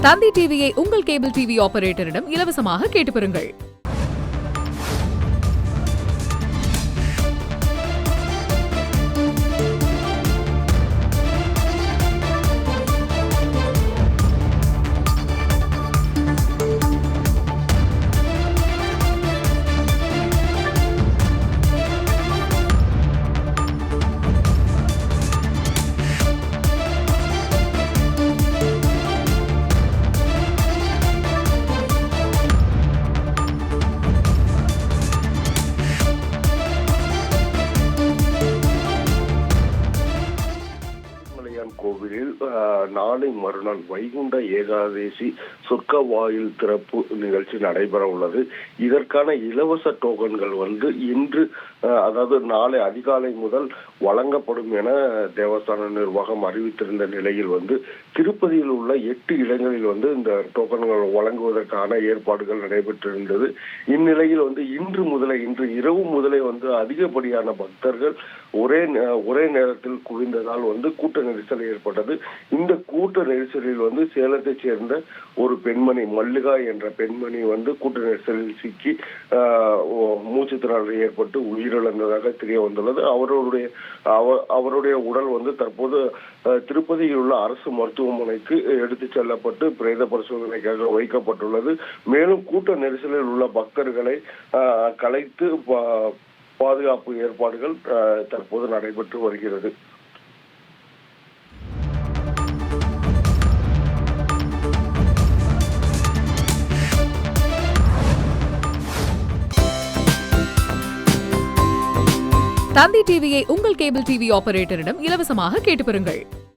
தந்தி டிவியை உங்கள் cable TV ஆபரேட்டரிடம் இலவசமாக கேட்டு பெறுங்கள். கோவிலில் நாளை மறுநாள் வைகுண்ட ஏகாதசி சொர்க்க வாயில் திறப்பு நிகழ்ச்சி நடைபெற உள்ளது. இதற்கான இலவச டோக்கன்கள் இன்று அதாவது நாளை அதிகாலை முதல் வழங்கப்படும் என தேவஸ்தான நிர்வாகம் அறிவித்திருந்த நிலையில் திருப்பதியில் உள்ள 8 இடங்களில் இந்த டோக்கன்கள் வழங்குவதற்கான ஏற்பாடுகள் நடைபெற்றிருந்தது. இந்நிலையில் இன்று இரவு முதலே அதிகப்படியான பக்தர்கள் ஒரே நேரத்தில் குவிந்ததால் கூட்ட நெரிசல் ஏற்பட்டது. இந்த கூட்ட நெரிசலில் சேலத்தைச் சேர்ந்த ஒரு பெண்மணி மல்லிகா என்ற பெண்மணி கூட்ட நெரிசலில் சிக்கி மூச்சு திணறல் ஏற்பட்டு உயிரிழந்ததாக தெரிய வந்துள்ளது. அவருடைய உடல் தற்போது திருப்பதியில் உள்ள அரசு மருத்துவமனைக்கு எடுத்துச் செல்லப்பட்டு பிரேத பரிசோதனைக்காக வைக்கப்பட்டுள்ளது. மேலும் கூட்ட நெரிசலில் உள்ள பக்தர்களை கலைத்து பாதுகாப்பு ஏற்பாடுகள் தற்போது நடைபெற்று வருகிறது. தந்தி டிவியை உங்கள் கேபிள் டிவி ஆபரேட்டரிடம் இலவசமாக கேட்டு பெறுங்கள்.